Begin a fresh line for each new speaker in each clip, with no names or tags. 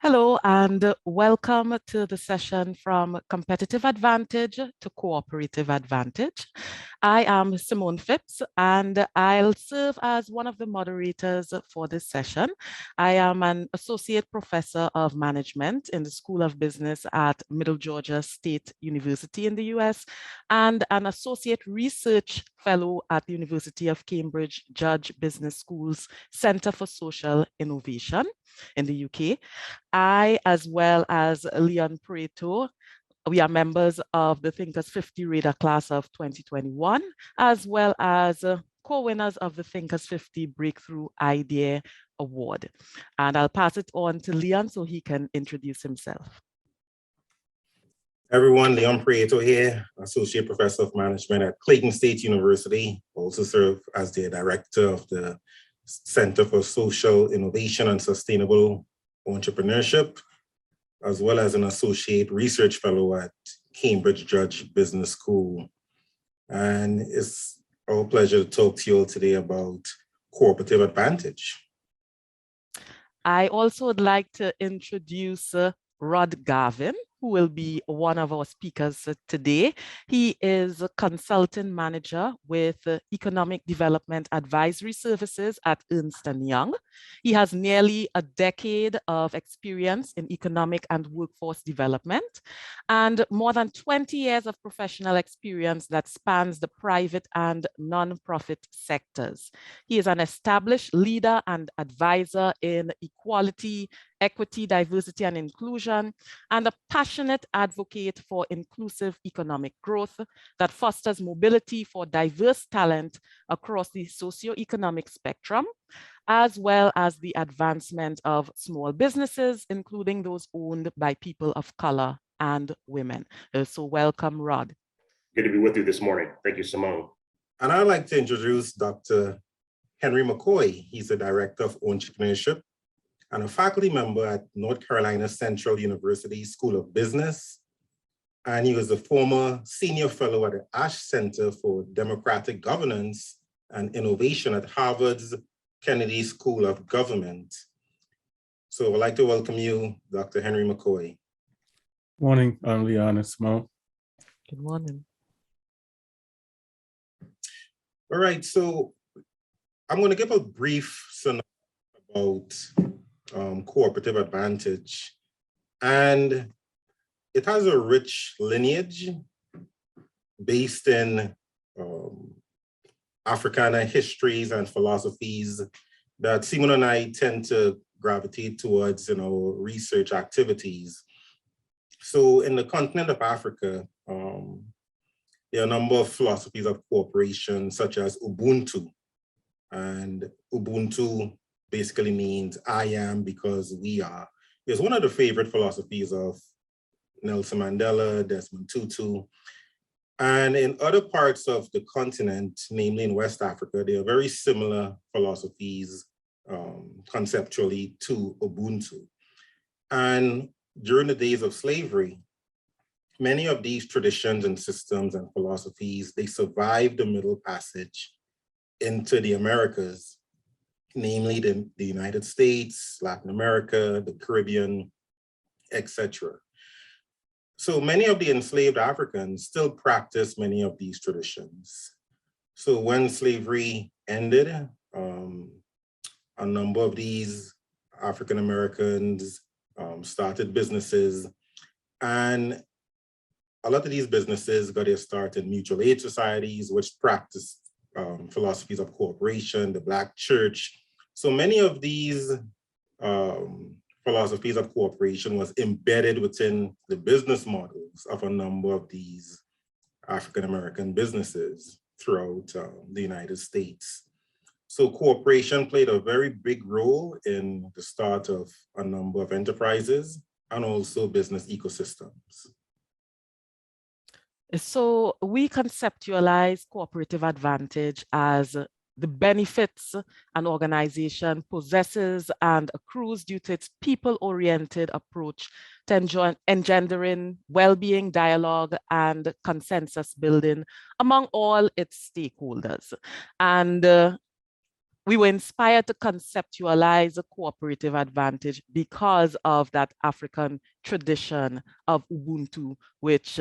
Hello and welcome to the session from Competitive Advantage to Cooperative Advantage. I am Simone Phipps and I'll serve as one of the moderators for this session. I am an associate professor of management in the School of Business at Middle Georgia State University in the US and an associate research fellow at the University of Cambridge Judge Business School's Center for Social Innovation in the UK. I, as well as Leon Prieto, we are members of the Thinkers 50 Radar class of 2021, as well as co-winners of the Thinkers 50 Breakthrough Idea Award. And I'll pass it on to Leon so he can introduce himself.
Everyone, Leon Prieto here, Associate Professor of Management at Clayton State University, also serve as the Director of the Center for Social Innovation and Sustainable Entrepreneurship, as well as an Associate Research Fellow at Cambridge Judge Business School. And it's our pleasure to talk to you all today about Cooperative Advantage.
I also would like to introduce Rod Garvin, who will be one of our speakers today. He is a consultant manager with Economic Development Advisory Services at Ernst & Young. He has nearly a decade of experience in economic and workforce development and more than 20 years of professional experience that spans the private and non-profit sectors. He is an established leader and advisor in equality, equity, diversity, and inclusion, and a passionate advocate for inclusive economic growth that fosters mobility for diverse talent across the socioeconomic spectrum, as well as the advancement of small businesses, including those owned by people of color and women. So welcome, Rod.
Good to be with you this morning. Thank you, Simone.
And I'd like to introduce Dr. Henry McKoy. He's the Director of Entrepreneurship and a faculty member at North Carolina Central University School of Business. And he was a former senior fellow at the Ash Center for Democratic Governance and Innovation at Harvard's Kennedy School of Government. So I'd like to welcome you, Dr. Henry McKoy.
Morning, I'm Leon and Simone.
Good morning.
All right, so I'm going to give a brief synopsis about Cooperative Advantage. And it has a rich lineage based in Africana histories and philosophies that Simone and I tend to gravitate towards in our research activities. So in the continent of Africa, there are a number of philosophies of cooperation, such as Ubuntu. And Ubuntu basically means I am because we are. It's one of the favorite philosophies of Nelson Mandela, Desmond Tutu. And in other parts of the continent, namely in West Africa, there are very similar philosophies conceptually to Ubuntu. And during the days of slavery, many of these traditions and systems and philosophies, they survived the Middle Passage into the Americas, namely the United States, Latin America, the Caribbean, etc. So many of the enslaved Africans still practice many of these traditions. So when slavery ended, a number of these African Americans started businesses, and a lot of these businesses got their start in mutual aid societies, which practiced philosophies of cooperation, the Black church. So many of these philosophies of cooperation was embedded within the business models of a number of these African-American businesses throughout the United States. So cooperation played a very big role in the start of a number of enterprises and also business ecosystems.
So we conceptualize cooperative advantage as the benefits an organization possesses and accrues due to its people-oriented approach to engendering well-being, dialogue, and consensus building among all its stakeholders. And we were inspired to conceptualize a cooperative advantage because of that African tradition of Ubuntu, which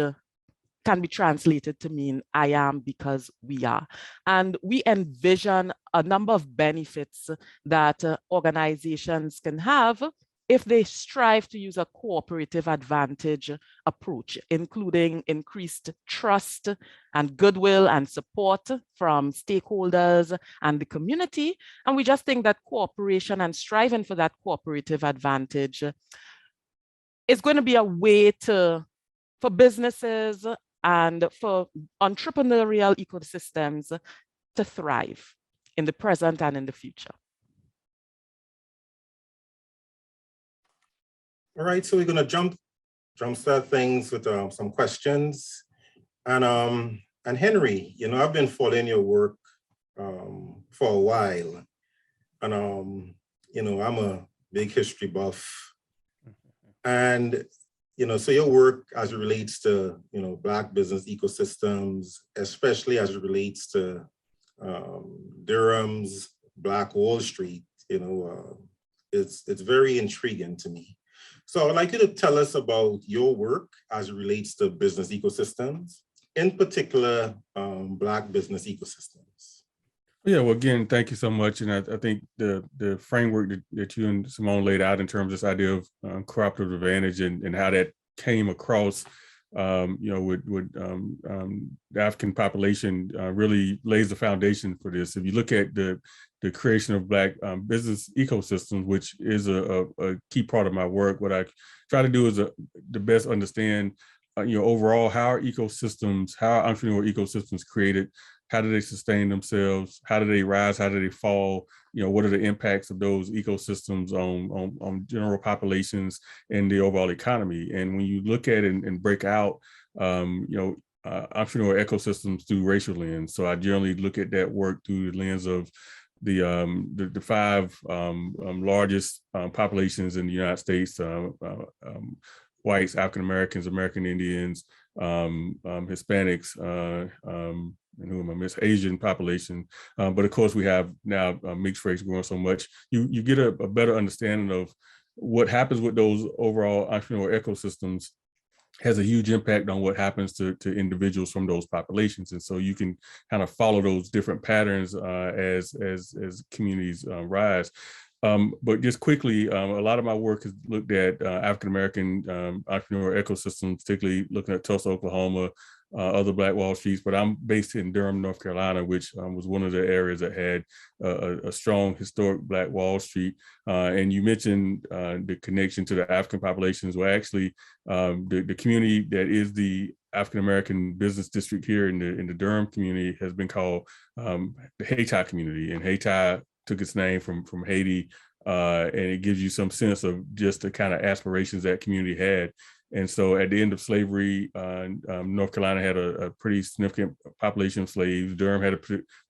can be translated to mean I am because we are. And we envision a number of benefits that organizations can have if they strive to use a cooperative advantage approach, including increased trust and goodwill and support from stakeholders and the community. And we just think that cooperation and striving for that cooperative advantage is going to be a way for businesses and for entrepreneurial ecosystems to thrive in the present and in the future.
All right, so we're going to jumpstart things with some questions. And Henry, you know, I've been following your work for a while. And, you know, I'm a big history buff. And, you know, so your work as it relates to, you know, Black business ecosystems, especially as it relates to Durham's Black Wall Street, you know, it's very intriguing to me. So I'd like you to tell us about your work as it relates to business ecosystems, in particular, Black business ecosystems.
Yeah, well, again, thank you so much. And I think the framework that you and Simone laid out in terms of this idea of cooperative advantage and how that came across, you know, with the African population really lays the foundation for this. If you look at the creation of Black business ecosystems, which is a key part of my work, what I try to do is to best understand, you know, overall how are ecosystems, how are entrepreneurial ecosystems created. How do they sustain themselves? How do they rise? How do they fall? You know, what are the impacts of those ecosystems on general populations and the overall economy? And when you look at it and break out, you know, entrepreneurial ecosystems through racial lens. So I generally look at that work through the lens of the five largest populations in the United States: whites, African Americans, American Indians, Hispanics, and who am I miss? Asian population. But of course, we have now mixed race growing so much. You get a better understanding of what happens with those overall entrepreneurial ecosystems has a huge impact on what happens to individuals from those populations. And so you can kind of follow those different patterns as communities rise. But just quickly, a lot of my work has looked at African-American entrepreneurial ecosystems, particularly looking at Tulsa, Oklahoma, other Black Wall Streets, but I'm based in Durham, North Carolina, which was one of the areas that had a strong historic Black Wall Street. And you mentioned the connection to the African populations. Well, actually, the community that is the African-American business district here in the Durham community has been called the Haiti community. And Haiti took its name from Haiti, and it gives you some sense of just the kind of aspirations that community had. And so at the end of slavery, North Carolina had a pretty significant population of slaves. Durham had a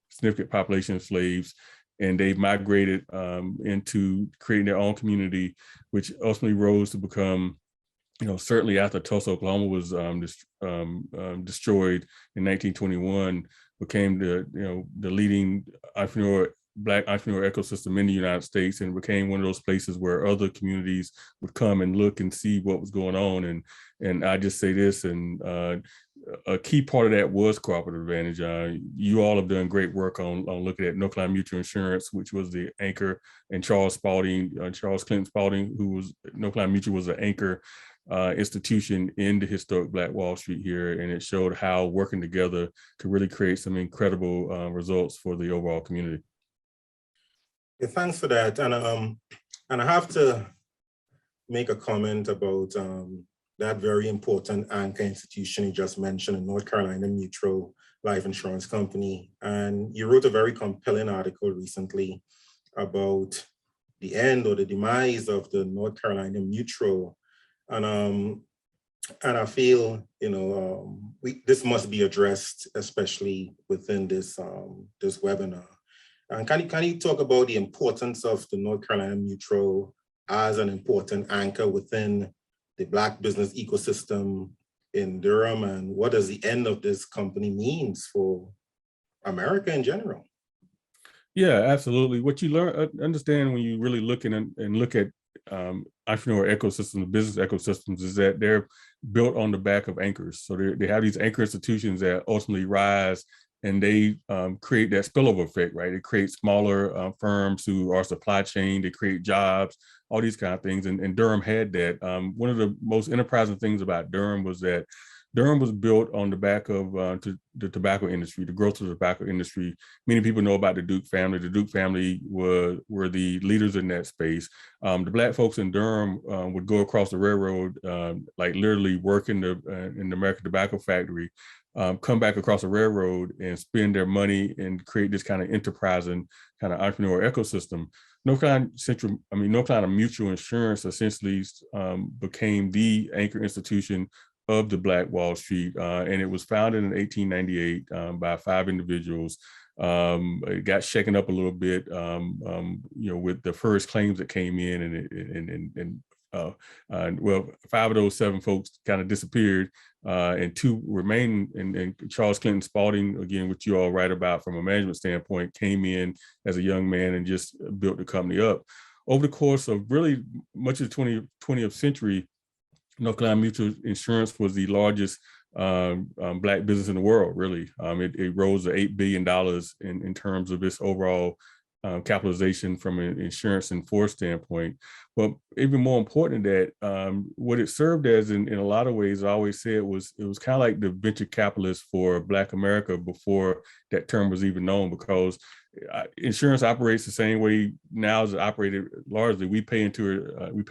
significant population of slaves, and they migrated into creating their own community, which ultimately rose to become, you know, certainly after Tulsa, Oklahoma was destroyed in 1921, became the leading Black entrepreneurial ecosystem in the United States, and became one of those places where other communities would come and look and see what was going on. And I just say this, and a key part of that was Cooperative Advantage. You all have done great work on looking at North Carolina Mutual Insurance, which was the anchor, and Charles Clinton Spalding, who was North Carolina Mutual, was the anchor institution in the historic Black Wall Street here, and it showed how working together could really create some incredible results for the overall community.
Yeah, thanks for that. And I have to make a comment about that very important anchor institution you just mentioned, in North Carolina Mutual Life Insurance Company. And you wrote a very compelling article recently about the end or the demise of the North Carolina Mutual. And I feel, you know, this must be addressed, especially within this this webinar. And can you talk about the importance of the North Carolina Mutual as an important anchor within the Black business ecosystem in Durham, and what does the end of this company means for America in general?
Yeah, absolutely. What you learn, understand when you really look and look at entrepreneurial ecosystems, business ecosystems, is that they're built on the back of anchors. So they have these anchor institutions that ultimately rise, and they create that spillover effect, right? It creates smaller firms who are supply chain, they create jobs, all these kind of things. And Durham had that. One of the most enterprising things about Durham was that Durham was built on the back of the tobacco industry, the growth of the tobacco industry. Many people know about the Duke family. The Duke family were the leaders in that space. The Black folks in Durham would go across the railroad, like literally work in the American Tobacco Factory, come back across the railroad and spend their money and create this kind of enterprising kind of entrepreneurial ecosystem. North Carolina Mutual Insurance essentially became the anchor institution of the Black Wall Street, and it was founded in 1898 by 5 individuals. It got shaken up a little bit, with the first claims that came in, and well, 5 of those 7 folks kind of disappeared, and 2 remain. And Charles Clinton Spalding, again, which you all write about from a management standpoint, came in as a young man and just built the company up. Over the course of really much of the 20th century, North Carolina Mutual Insurance was the largest Black business in the world, really. It rose to $8 billion in terms of its overall capitalization from an insurance in force standpoint. But even more important than that, what it served as in a lot of ways, I always say it was kind of like the venture capitalist for Black America before that term was even known, because insurance operates the same way now as it operated largely. We pay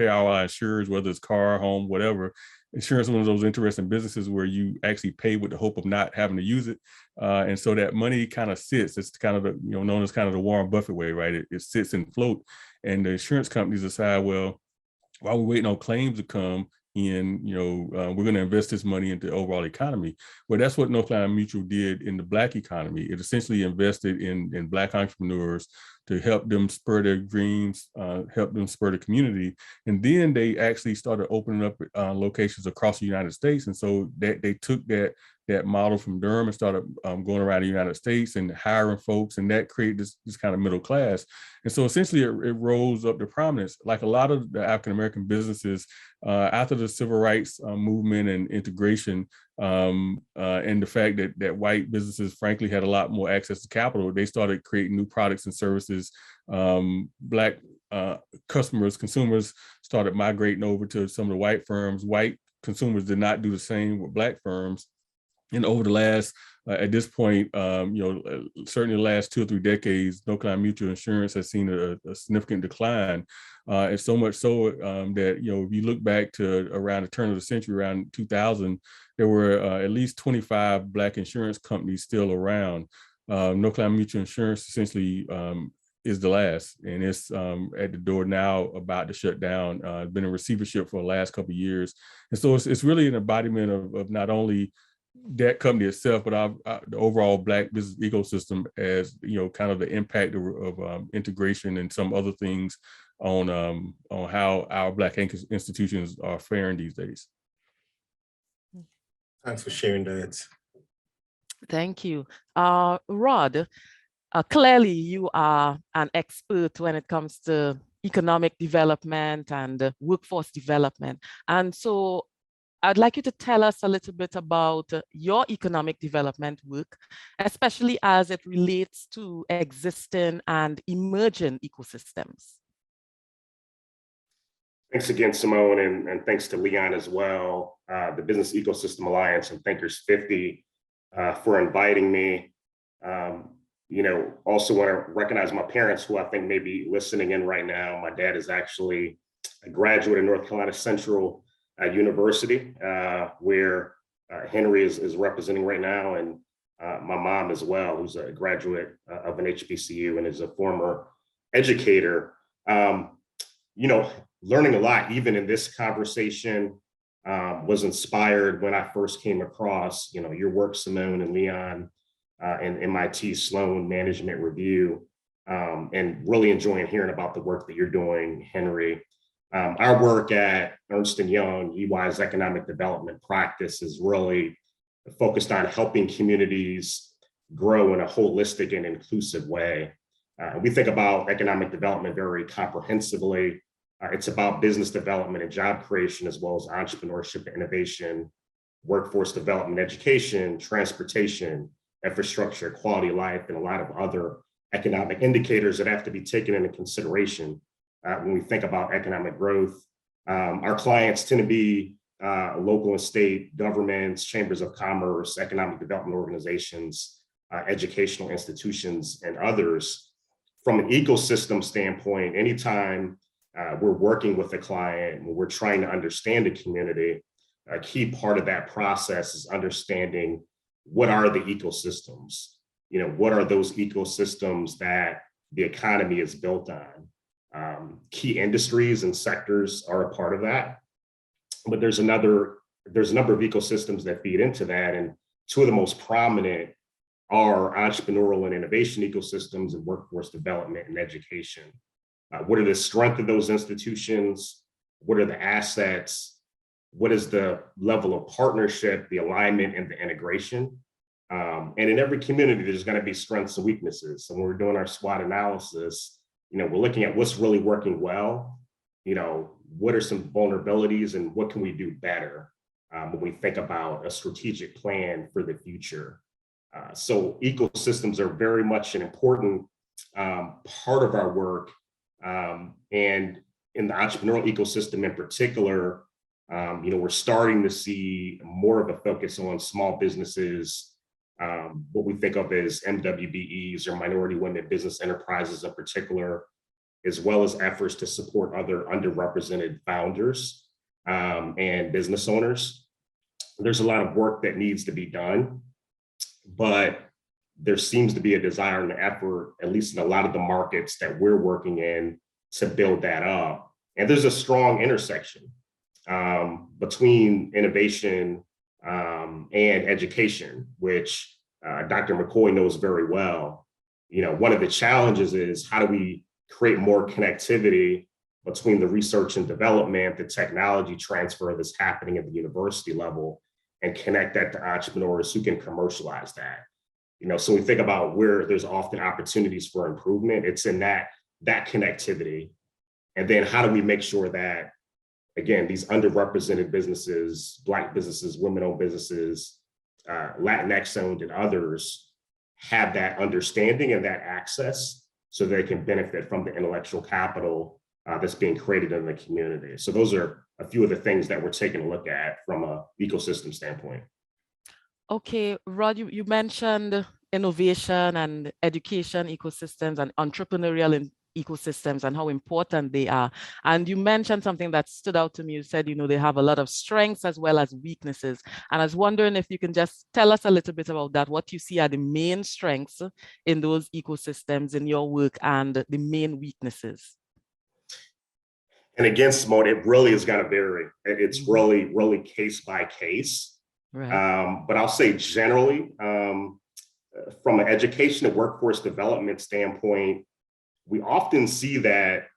our insurers, whether it's car, home, whatever. Insurance is one of those interesting businesses where you actually pay with the hope of not having to use it. And so that money kind of sits. It's kind of known as kind of the Warren Buffett way, right? It sits and float. And the insurance companies decide, well, while we're waiting on claims to come in, we're going to invest this money into the overall economy. Well, that's what North Carolina Mutual did in the Black economy. It essentially invested in Black entrepreneurs to help them spur their dreams, help them spur the community. And then they actually started opening up locations across the United States. And so they took that model from Durham and started going around the United States and hiring folks, and that created this kind of middle class. And so essentially it rose up to prominence. Like a lot of the African-American businesses, after the civil rights movement and integration, and the fact that white businesses frankly had a lot more access to capital, they started creating new products and services. Black consumers started migrating over to some of the white firms. White consumers did not do the same with Black firms. And over the last, at this point, certainly the last 2 or 3 decades, North Carolina Mutual Insurance has seen a significant decline. And so much so that, if you look back to around the turn of the century, around 2000, there were at least 25 Black insurance companies still around. North Carolina Mutual Insurance essentially is the last, and it's at the door now, about to shut down. Been in receivership for the last couple of years. And so it's really an embodiment of not only that company itself, but the overall Black business ecosystem, as kind of the impact of integration and some other things on how our Black institutions are faring these days.
Thanks for sharing that.
Thank you. Rod, clearly you are an expert when it comes to economic development and workforce development. And so I'd like you to tell us a little bit about your economic development work, especially as it relates to existing and emerging ecosystems.
Thanks again, Simone, and thanks to Leon as well, the Business Ecosystem Alliance and Thinkers 50 for inviting me. Also want to recognize my parents, who I think may be listening in right now. My dad is actually a graduate of North Carolina Central University, where Henry is representing right now, and my mom as well, who's a graduate of an HBCU and is a former educator. Learning a lot, even in this conversation, was inspired when I first came across, your work, Simone and Leon, and MIT Sloan Management Review, and really enjoying hearing about the work that you're doing, Henry. Our work at Ernst & Young, EY's economic development practice, is really focused on helping communities grow in a holistic and inclusive way. We think about economic development very comprehensively. It's about business development and job creation, as well as entrepreneurship and innovation, workforce development, education, transportation, infrastructure, quality of life, and a lot of other economic indicators that have to be taken into consideration when we think about economic growth. Our clients tend to be local and state governments, chambers of commerce, economic development organizations, educational institutions, and others. From an ecosystem standpoint, anytime we're working with a client, when we're trying to understand a community, a key part of that process is understanding what are the ecosystems. What are those ecosystems that the economy is built on? Key industries and sectors are a part of that, but there's a number of ecosystems that feed into that, and two of the most prominent are entrepreneurial and innovation ecosystems and workforce development and education. What are the strengths of those institutions? What are the assets? What is the level of partnership, the alignment, and the integration? And in every community, there's going to be strengths and weaknesses. So when we're doing our SWOT analysis, we're looking at what's really working well. What are some vulnerabilities and what can we do better when we think about a strategic plan for the future? So ecosystems are very much an important part of our work. And in the entrepreneurial ecosystem in particular, we're starting to see more of a focus on small businesses, what we think of as MWBEs or minority women business enterprises in particular, as well as efforts to support other underrepresented founders and business owners. There's a lot of work that needs to be done, but there seems to be a desire and effort, at least in a lot of the markets that we're working in, to build that up. And there's a strong intersection between innovation and education, which Dr. McKoy knows very well. One of the challenges is how do we create more connectivity between the research and development, the technology transfer that's happening at the university level, and connect that to entrepreneurs who can commercialize that. So we think about where there's often opportunities for improvement. It's in that connectivity. And then how do we make sure that, again, these underrepresented businesses, Black businesses, women-owned businesses, Latinx-owned and others have that understanding and that access so they can benefit from the intellectual capital that's being created in the community. So those are a few of the things that we're taking a look at from an ecosystem standpoint.
Okay, Rod, you mentioned innovation and education ecosystems and entrepreneurial ecosystems and how important they are. And you mentioned something that stood out to me. You said, they have a lot of strengths as well as weaknesses. And I was wondering if you can just tell us a little bit about that, what you see are the main strengths in those ecosystems in your work and the main weaknesses.
And again, Simone, it really is going to vary. It's really, really case by case. Right. But I'll say generally, from an education and workforce development standpoint, we often see that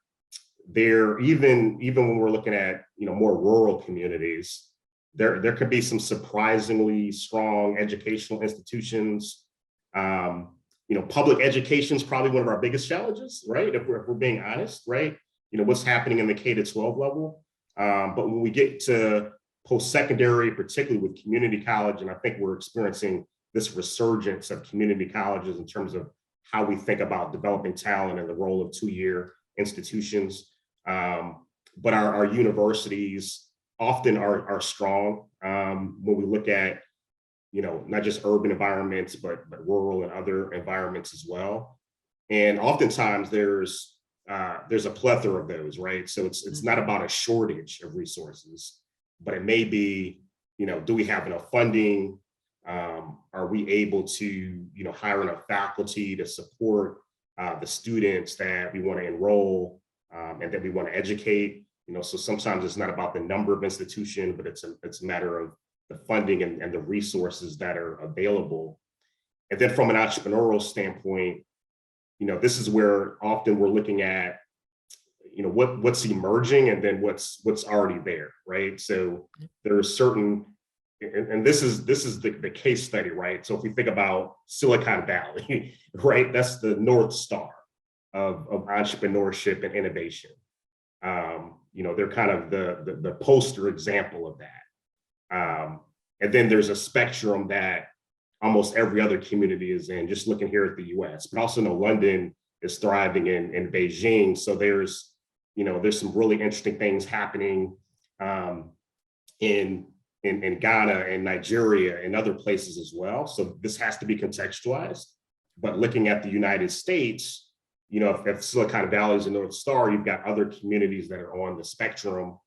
there, even when we're looking at more rural communities, there could be some surprisingly strong educational institutions. Public education is probably one of our biggest challenges, right? If we're being honest, right? What's happening in the K-12 level. But when we get to post-secondary, particularly with community college, and I think we're experiencing this resurgence of community colleges in terms of how we think about developing talent and the role of two-year institutions. But our universities often are strong when we look at, not just urban environments, but rural and other environments as well. And oftentimes there's a plethora of those, right? So it's not about a shortage of resources, but it may be, do we have enough funding? Are we able to, hire enough faculty to support the students that we want to enroll and that we want to educate? So sometimes it's not about the number of institutions, but it's a matter of the funding and the resources that are available. And then from an entrepreneurial standpoint, this is where often we're looking at, what's emerging and then what's already there, right? So there are certain, and this is the case study, right? So if we think about Silicon Valley, right, that's the North Star. of entrepreneurship and innovation. They're kind of the poster example of that. And then there's a spectrum that almost every other community is in, just looking here at the US, but also London is thriving in Beijing. So there's some really interesting things happening in Ghana and Nigeria and other places as well. So this has to be contextualized. But looking at the United States, if Silicon Valley is a North Star, you've got other communities that are on the spectrum,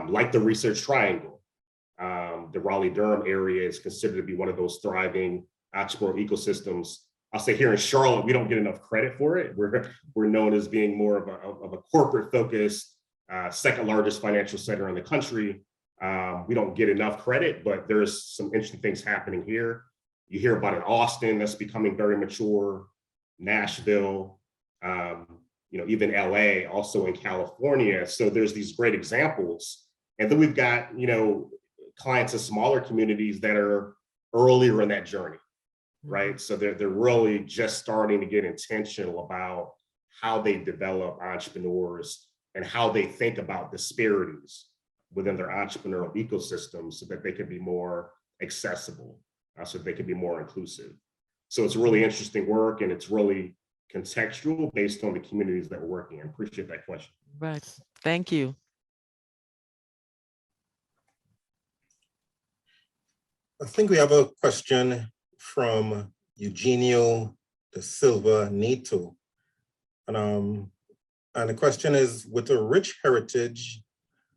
like the Research Triangle. The Raleigh-Durham area is considered to be one of those thriving entrepreneurial ecosystems. I'll say here in Charlotte, we don't get enough credit for it. We're known as being more of a corporate focused, second largest financial center in the country. We don't get enough credit, but there's some interesting things happening here. You hear about in Austin that's becoming very mature, Nashville, even LA, also in California. So there's these great examples. And then we've got, clients of smaller communities that are earlier in that journey, right? So they're really just starting to get intentional about how they develop entrepreneurs and how they think about disparities within their entrepreneurial ecosystem so that they can be more accessible, so they can be more inclusive. So it's really interesting work, and it's really contextual based on the communities that we're working in. Appreciate that question.
Right. Thank you.
I think we have a question from Eugenio da Silva Neto. And the question is, with a rich heritage,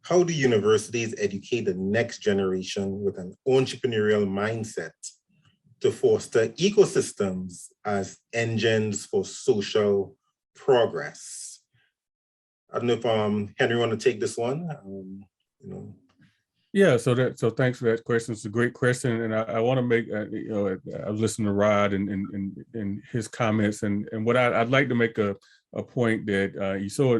how do universities educate the next generation with an entrepreneurial mindset to foster ecosystems as engines for social progress? I don't know if Henry want to take this one.
Yeah, so thanks for that question. It's a great question, and I want to make I was listening to Rod and his comments, and what I'd like to make a point that you saw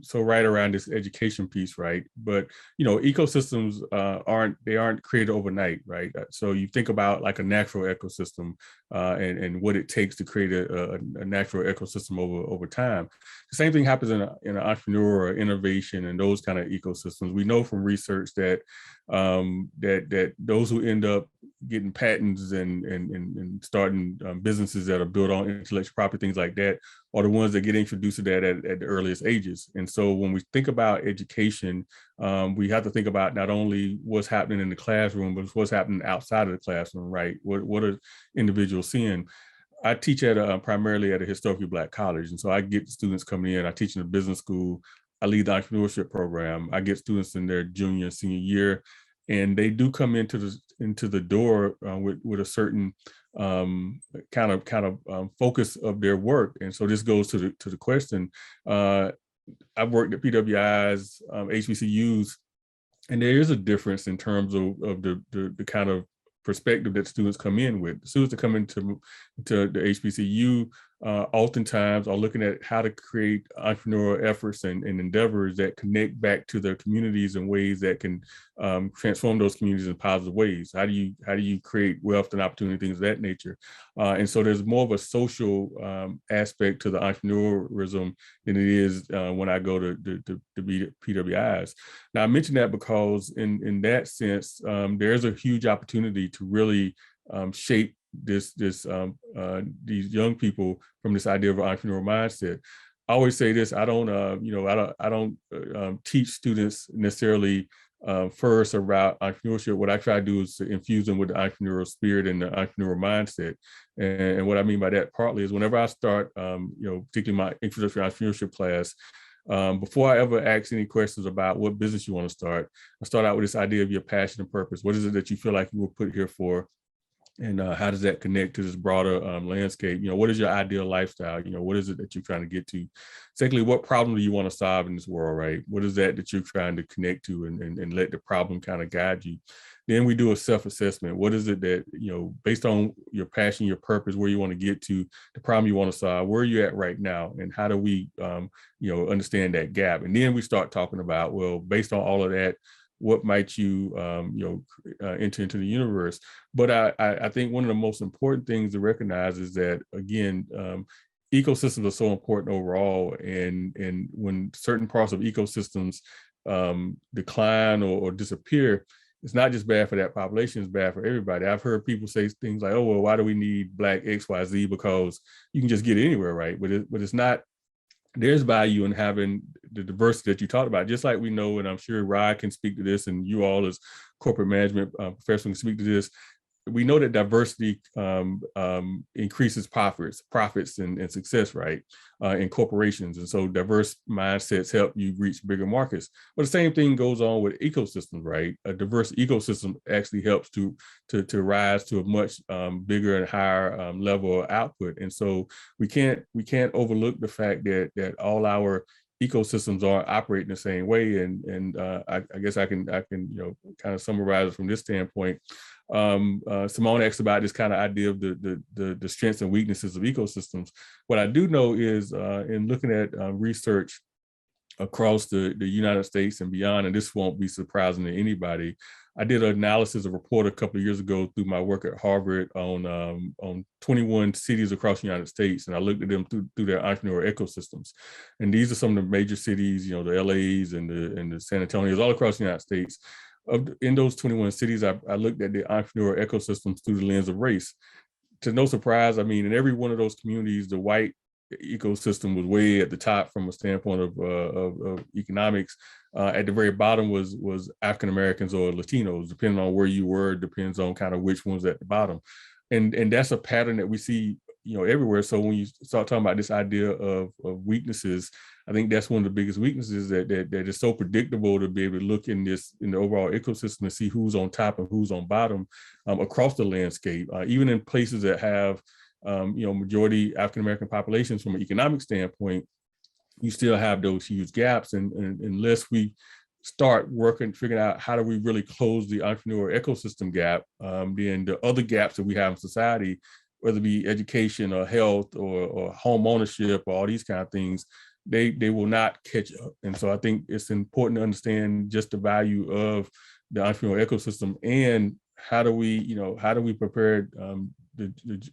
so right around this education piece, right? But ecosystems aren't created overnight, right? So you think about like a natural ecosystem and what it takes to create a natural ecosystem over time. The same thing happens in an entrepreneur or innovation and those kind of ecosystems. We know from research that that those who end up getting patents and starting businesses that are built on intellectual property, things like that, are the ones that get introduced to that at the earliest ages. And so when we think about education, we have to think about not only what's happening in the classroom, but what's happening outside of the classroom, right? What are individuals seeing? I teach primarily at a historically Black college. And so I get students coming in, I teach in a business school, I lead the entrepreneurship program. I get students in their junior and senior year, and they do come into the door with a certain kind of focus of their work. And so this goes to the question. I've worked at PWIs, HBCUs, and there is a difference in terms of the kind of perspective that students come in with. Students that come into the HBCU oftentimes are looking at how to create entrepreneurial efforts and endeavors that connect back to their communities in ways that can transform those communities in positive ways. How do you create wealth and opportunity, things of that nature? And so there's more of a social aspect to the entrepreneurism than it is when I go to PWIs. Now I mention that because in that sense, there's a huge opportunity to really shape these young people from this idea of an entrepreneurial mindset. I always say this: I don't teach students necessarily first about entrepreneurship. What I try to do is to infuse them with the entrepreneurial spirit and the entrepreneurial mindset. And what I mean by that partly is whenever I start, particularly my introductory entrepreneurship class, before I ever ask any questions about what business you want to start, I start out with this idea of your passion and purpose. What is it that you feel like you were put here for? And how does that connect to this broader landscape? What is your ideal lifestyle? What is it that you're trying to get to? Secondly, what problem do you want to solve in this world, right? What is that you're trying to connect to and let the problem kind of guide you? Then we do a self-assessment. What is it that, based on your passion, your purpose, where you want to get to, the problem you want to solve, where are you at right now? And how do we, understand that gap? And then we start talking about, well, based on all of that, what might you, enter into the universe? But I think one of the most important things to recognize is that, again, ecosystems are so important overall, and when certain parts of ecosystems decline or disappear, it's not just bad for that population, it's bad for everybody. I've heard people say things like, oh, well, why do we need Black XYZ? Because you can just get it anywhere, right? But it's not. There's value in having the diversity that you talked about, just like we know, and I'm sure Rod can speak to this, and you all as corporate management professionals can speak to this. We know that diversity increases profits and success, right, in corporations. And so diverse mindsets help you reach bigger markets. But the same thing goes on with ecosystems, right? A diverse ecosystem actually helps to rise to a much bigger and higher level of output. And so we can't overlook the fact that all our ecosystems aren't operating the same way. And I guess I can kind of summarize it from this standpoint. Simone asked about this kind of idea of the strengths and weaknesses of ecosystems. What I do know is in looking at research across the United States and beyond, and this won't be surprising to anybody, I did an analysis, a report a couple of years ago through my work at Harvard on 21 cities across the United States, and I looked at them through their entrepreneurial ecosystems. And these are some of the major cities, the LAs and the San Antonios all across the United States. In those 21 cities, I looked at the entrepreneurial ecosystems through the lens of race. To no surprise, I mean, in every one of those communities, the white ecosystem was way at the top from a standpoint of economics. At the very bottom was African Americans or Latinos, depending on where you were, depends on kind of which one's at the bottom. And that's a pattern that we see, everywhere. So when you start talking about this idea of weaknesses, I think that's one of the biggest weaknesses that is so predictable to be able to look in the overall ecosystem and see who's on top and who's on bottom across the landscape, even in places that have majority African American populations. From an economic standpoint, you still have those huge gaps, and unless we start figuring out how do we really close the entrepreneurial ecosystem gap, then the other gaps that we have in society, whether it be education or health or home ownership or all these kind of things, they will not catch up. And so I think it's important to understand just the value of the entrepreneurial ecosystem, and how do we prepare the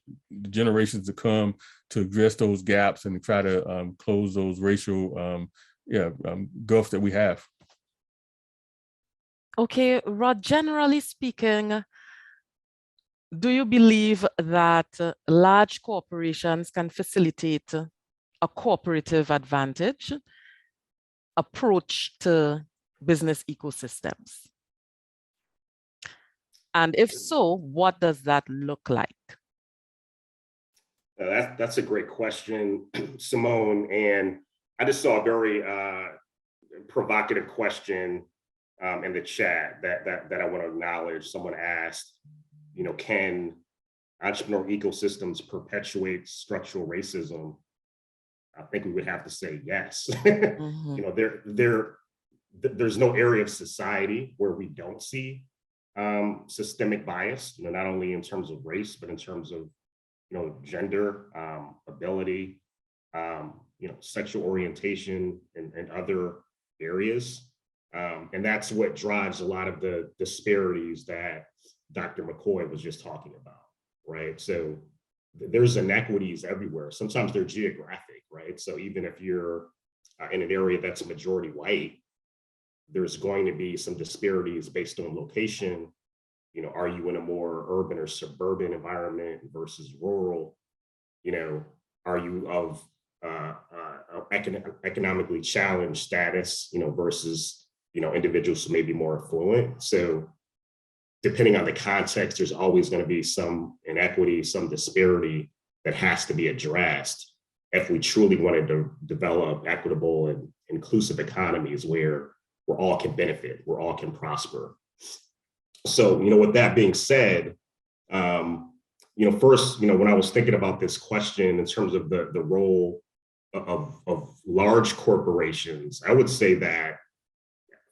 generations to come to address those gaps and try to close those racial gulfs that we have.
Okay, Rod, generally speaking, do you believe that large corporations can facilitate a cooperative advantage approach to business ecosystems? And if so, what does that look like?
That's a great question, Simone. And I just saw a very provocative question in the chat that I want to acknowledge. Someone asked, can entrepreneurial ecosystems perpetuate structural racism? I think we would have to say yes. Mm-hmm. There's no area of society where we don't see systemic bias, not only in terms of race, but in terms of, gender, ability, sexual orientation, and other areas. And that's what drives a lot of the disparities that Dr. McKoy was just talking about, right? So there's inequities everywhere. Sometimes they're geographic, right? So even if you're in an area that's majority white, there's going to be some disparities based on location. Are you in a more urban or suburban environment versus rural? Are you of economically challenged status, versus, individuals who may be more affluent? So depending on the context, there's always going to be some inequity, some disparity that has to be addressed if we truly wanted to develop equitable and inclusive economies where all can benefit, where all can prosper. So, with that being said, first, when I was thinking about this question in terms of the role of large corporations, I would say that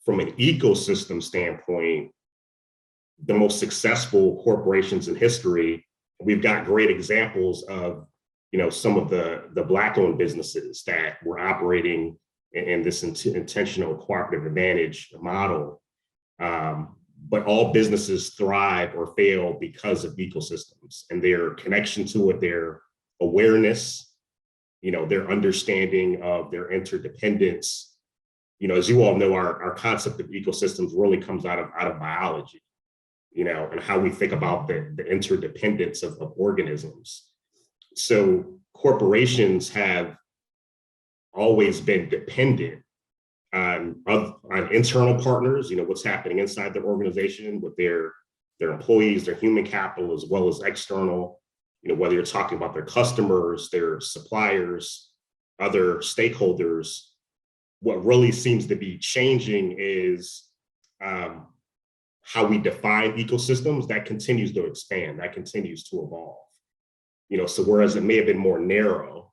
from an ecosystem standpoint, the most successful corporations in history, we've got great examples of, some of the Black-owned businesses that were operating in this intentional cooperative advantage model. But all businesses thrive or fail because of ecosystems and their connection to it, their awareness, their understanding of their interdependence. As you all know, our concept of ecosystems really comes out of biology, and how we think about the interdependence of organisms. So corporations have always been dependent on internal partners, what's happening inside their organization with their employees, their human capital, as well as external, whether you're talking about their customers, their suppliers, other stakeholders. What really seems to be changing is how we define ecosystems. That continues to expand, that continues to evolve. So whereas it may have been more narrow,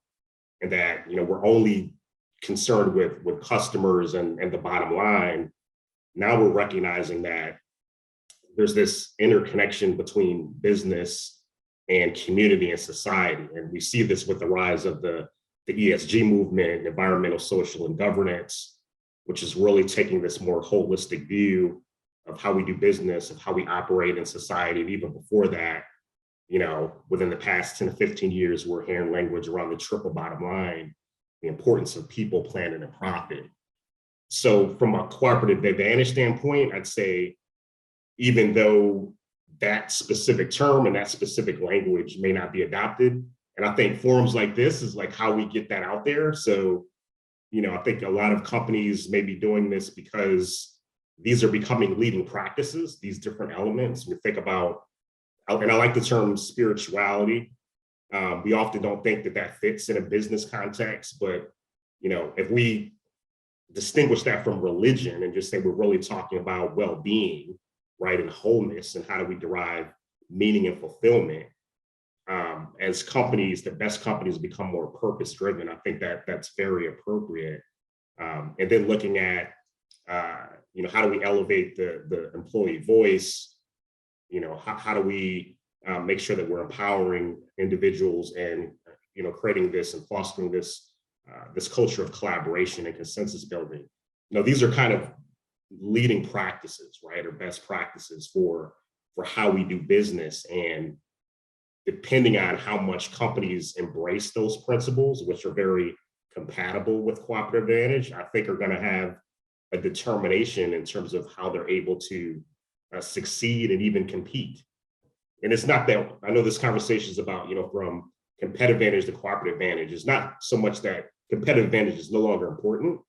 and that we're only concerned with customers and the bottom line, now we're recognizing that there's this interconnection between business and community and society. And we see this with the rise of the ESG movement, environmental, social, and governance, which is really taking this more holistic view of how we do business, of how we operate in society. And even before that, within the past 10 to 15 years, we're hearing language around the triple bottom line, the importance of people, planet, and profit. So from a cooperative advantage standpoint, I'd say, even though that specific term and that specific language may not be adopted, and I think forums like this is like how we get that out there. So, I think a lot of companies may be doing this because these are becoming leading practices, these different elements. We think about, and I like the term spirituality. We often don't think that fits in a business context, but if we distinguish that from religion and just say we're really talking about well-being, right, and wholeness, and how do we derive meaning and fulfillment, as companies, the best companies become more purpose-driven, I think that's very appropriate. And then looking at, how do we elevate the employee voice? How do we make sure that we're empowering individuals and, creating this and fostering this culture of collaboration and consensus building? These are kind of leading practices, right, or best practices for how we do business. And depending on how much companies embrace those principles, which are very compatible with Cooperative Advantage, I think are going to have a determination in terms of how they're able to succeed and even compete. And it's not that, I know this conversation is about, from competitive advantage to cooperative advantage. It's not so much that competitive advantage is no longer important,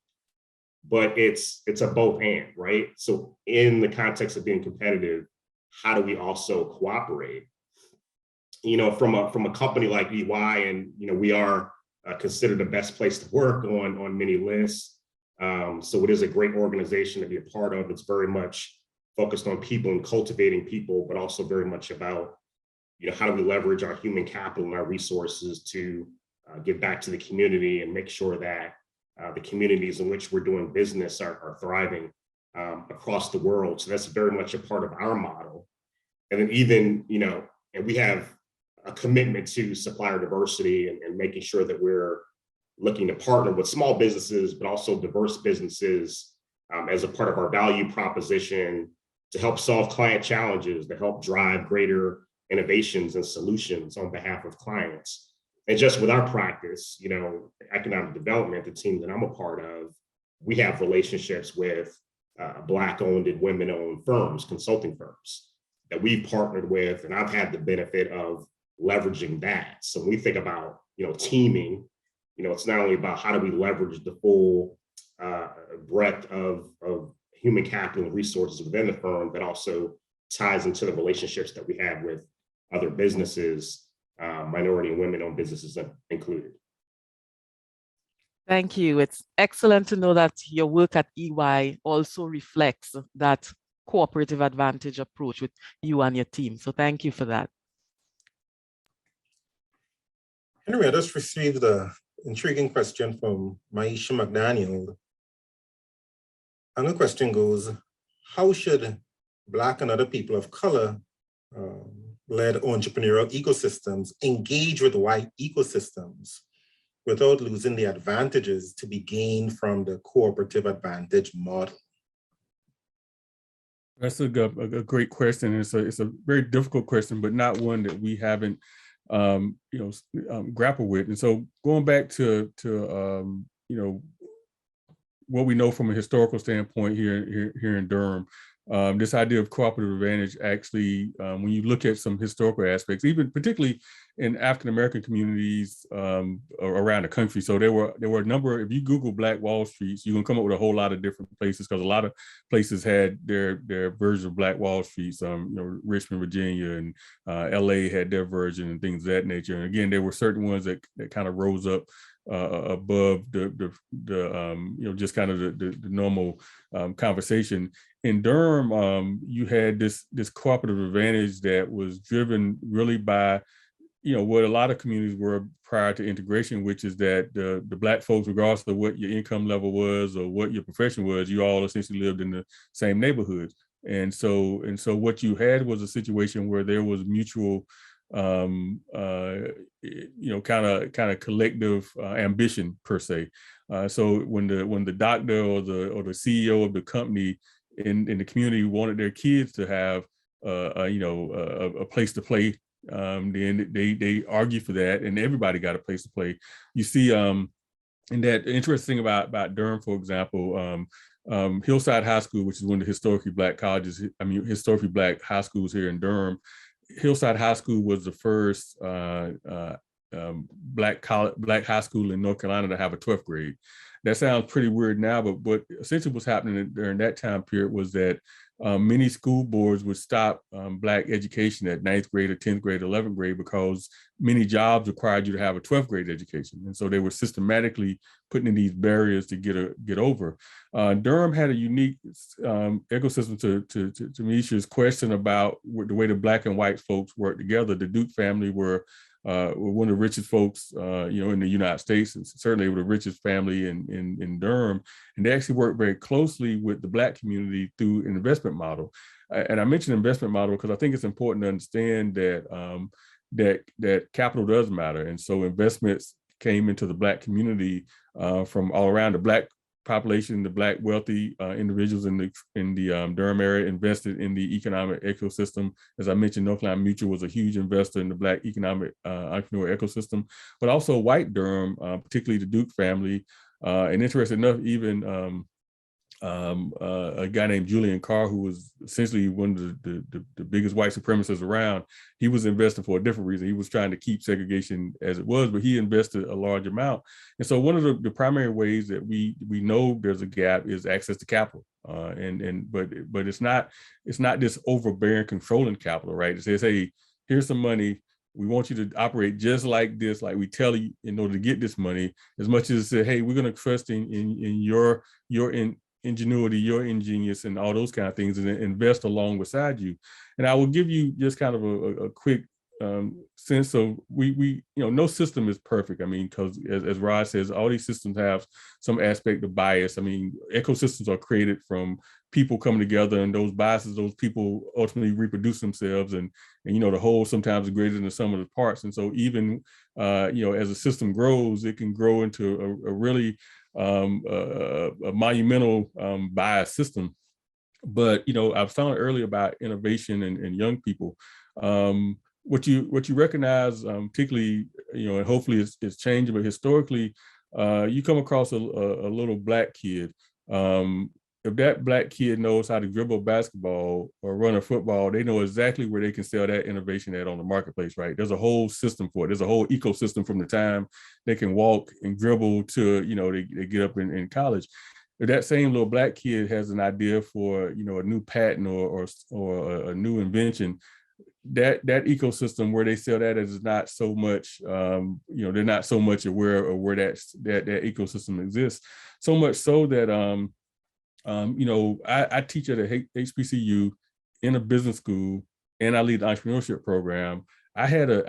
but it's a both and, right? So in the context of being competitive, how do we also cooperate? From a company like EY, and we are considered the best place to work on many lists. So it is a great organization to be a part of. It's very much focused on people and cultivating people, but also very much about, how do we leverage our human capital and our resources to give back to the community and make sure that the communities in which we're doing business are thriving across the world. So that's very much a part of our model. And then even, and we have a commitment to supplier diversity and making sure that we're looking to partner with small businesses, but also diverse businesses as a part of our value proposition to help solve client challenges, to help drive greater innovations and solutions on behalf of clients. And just with our practice, economic development, the team that I'm a part of, we have relationships with Black-owned and women-owned firms, consulting firms that we've partnered with, and I've had the benefit of leveraging that. So when we think about, teaming, it's not only about how do we leverage the full breadth of human capital and resources within the firm, but also ties into the relationships that we have with other businesses, minority and women-owned businesses included.
Thank you. It's excellent to know that your work at EY also reflects that cooperative advantage approach with you and your team. So thank you for that.
Henry, I just received an intriguing question from Maisha McDaniel. And the question goes, how should Black and other people of color led entrepreneurial ecosystems engage with white ecosystems without losing the advantages to be gained from the cooperative advantage model?
That's a great question. It's a very difficult question, but not one that we haven't grapple with. And so going back to what we know from a historical standpoint here in Durham, this idea of cooperative advantage actually, when you look at some historical aspects, even particularly in African-American communities around the country. So there were a number, if you Google Black Wall Streets, you're gonna come up with a whole lot of different places, because a lot of places had their version of Black Wall Streets. Richmond, Virginia, and LA had their version and things of that nature. And again, there were certain ones that kind of rose up above the just kind of the normal conversation. In Durham, you had this cooperative advantage that was driven really by what a lot of communities were prior to integration, which is that the Black folks, regardless of what your income level was or what your profession was, you all essentially lived in the same neighborhoods. And so what you had was a situation where there was mutual kind of collective ambition per se. So when the doctor or the CEO of the company in the community wanted their kids to have a place to play, then they argue for that, and everybody got a place to play. You see, and that interesting about Durham, for example, Hillside High School, which is one of the historically Black high schools here in Durham. Hillside High School was the first Black high school in North Carolina to have a 12th grade. That sounds pretty weird now, but what essentially was happening during that time period was that many school boards would stop Black education at 9th grade or 10th grade, 11th grade, because many jobs required you to have a 12th grade education. And so they were systematically putting in these barriers to get over. Durham had a unique ecosystem to Misha's question about the way the Black and white folks work together. The Duke family were one of the richest folks, in the United States, and certainly the richest family in Durham. And they actually worked very closely with the Black community through an investment model. And I mentioned investment model because I think it's important to understand that that capital does matter. And so investments came into the Black community from all around. The Black population, the Black wealthy individuals in the Durham area invested in the economic ecosystem. As I mentioned, North Carolina Mutual was a huge investor in the Black economic entrepreneurial ecosystem, but also white Durham, particularly the Duke family. And interesting enough, even a guy named Julian Carr, who was essentially one of the biggest white supremacists around, he was investing for a different reason. He was trying to keep segregation as it was, but he invested a large amount. And so one of the primary ways that we know there's a gap is access to capital. But it's not this overbearing controlling capital, right? It says, hey, here's some money. We want you to operate just like this, like we tell you in order to get this money, as much as say, hey, we're going to trust in your ingenuity, your ingenious, and all those kind of things, and invest along beside you. And I will give you just kind of a quick sense of we no system is perfect. I mean, because as Rod says, all these systems have some aspect of bias. I mean, ecosystems are created from people coming together, and those biases, those people ultimately reproduce themselves, and the whole sometimes is greater than the sum of the parts. And so even as a system grows, it can grow into a really a monumental bias system. But I was talking earlier about innovation and young people. What you recognize, particularly, and hopefully it's changing, but historically, you come across a little Black kid. If that Black kid knows how to dribble a basketball or run a football, they know exactly where they can sell that innovation at on the marketplace, right? There's a whole system for it. There's a whole ecosystem from the time they can walk and dribble to, they get up in college. If that same little Black kid has an idea for, a new patent or a new invention, that ecosystem where they sell that is not so much, they're not so much aware of where that ecosystem exists. So much so that, I teach at a HBCU in a business school, and I lead the entrepreneurship program. I had a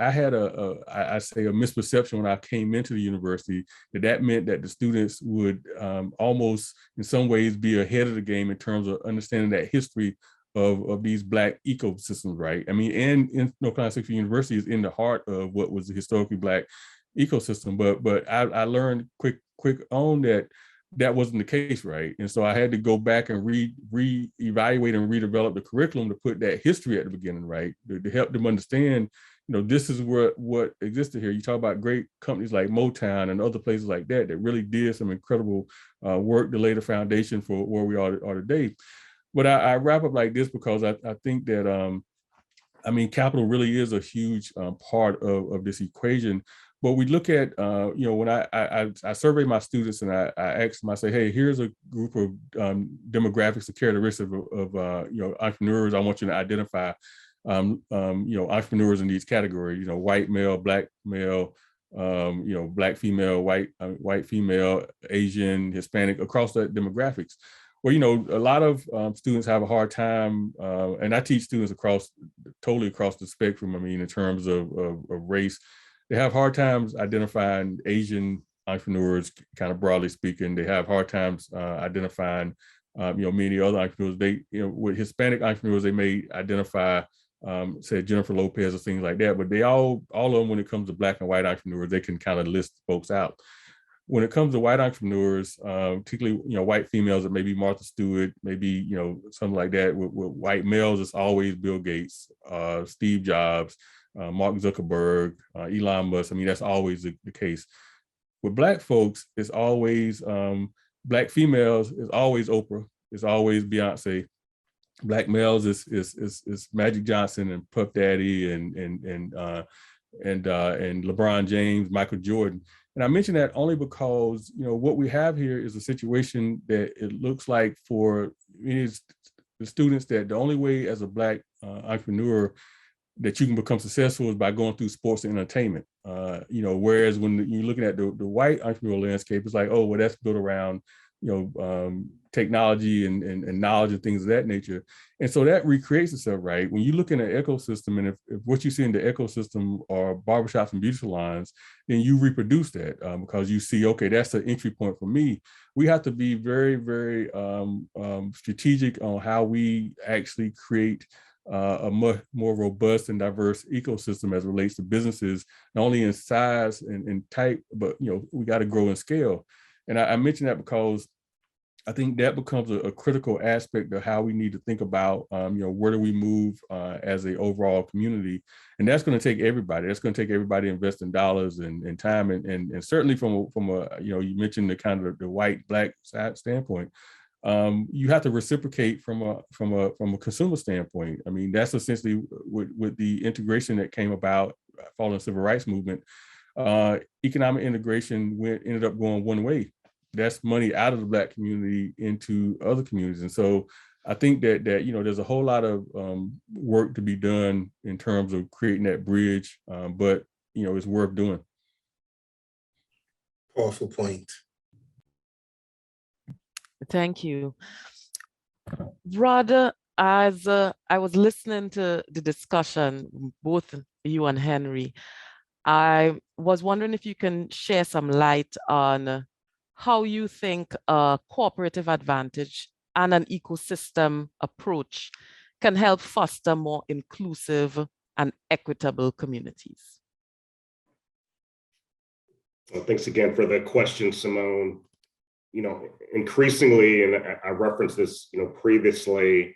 misperception when I came into the university that meant that the students would almost in some ways be ahead of the game in terms of understanding that history of these Black ecosystems, right? I mean, and in North Carolina State University is in the heart of what was the historically Black ecosystem, but I learned quick on that wasn't the case, right? And so I had to go back and re-evaluate and redevelop the curriculum to put that history at the beginning, right? To help them understand, this is what existed here. You talk about great companies like Motown and other places like that that really did some incredible work to lay the foundation for where we are today. But I wrap up like this because I think that, capital really is a huge part of this equation. But we look at, when I survey my students and I ask them, I say, hey, here's a group of demographics, the characteristics of entrepreneurs I want you to identify. Entrepreneurs in these categories, white male, black male, black female, white female, Asian, Hispanic, across the demographics. Well, a lot of students have a hard time, and I teach students totally across the spectrum. In terms of race, they have hard times identifying Asian entrepreneurs, kind of broadly speaking. They have hard times identifying, many other entrepreneurs. They, with Hispanic entrepreneurs, they may identify, say Jennifer Lopez or things like that. But they all of them, when it comes to black and white entrepreneurs, they can kind of list folks out. When it comes to white entrepreneurs, particularly white females, it may be Martha Stewart, maybe something like that. With white males, it's always Bill Gates, Steve Jobs, Mark Zuckerberg, Elon Musk. That's always the case. With black folks, it's always black females. It's always Oprah. It's always Beyonce. Black males is Magic Johnson and Puff Daddy and LeBron James, Michael Jordan. And I mention that only because, what we have here is a situation that it looks like for the students that the only way as a black entrepreneur that you can become successful is by going through sports and entertainment. Whereas when you're looking at the white entrepreneurial landscape, it's like, oh, well, that's built around, technology and knowledge and things of that nature. And so that recreates itself, right? When you look in an ecosystem, and if what you see in the ecosystem are barbershops and beauty salons, then you reproduce that because you see, okay, that's the entry point for me. We have to be very, very strategic on how we actually create a much more robust and diverse ecosystem as it relates to businesses, not only in size and type, but we got to grow in scale. And I mention that because I think that becomes a critical aspect of how we need to think about, where do we move as an overall community? And that's going to take everybody. That's going to take everybody investing dollars and time. And certainly from a, you mentioned the kind of the white, black side standpoint, you have to reciprocate from a consumer standpoint. That's essentially with the integration that came about following the civil rights movement. Economic integration ended up going one way. That's money out of the black community into other communities. And so I think that there's a whole lot of work to be done in terms of creating that bridge, but it's worth doing.
Powerful point.
Thank you. Rod, as I was listening to the discussion, both you and Henry, I was wondering if you can share some light on how you think a cooperative advantage and an ecosystem approach can help foster more inclusive and equitable communities.
Well, thanks again for the question, Simone. Increasingly, and I referenced this, previously,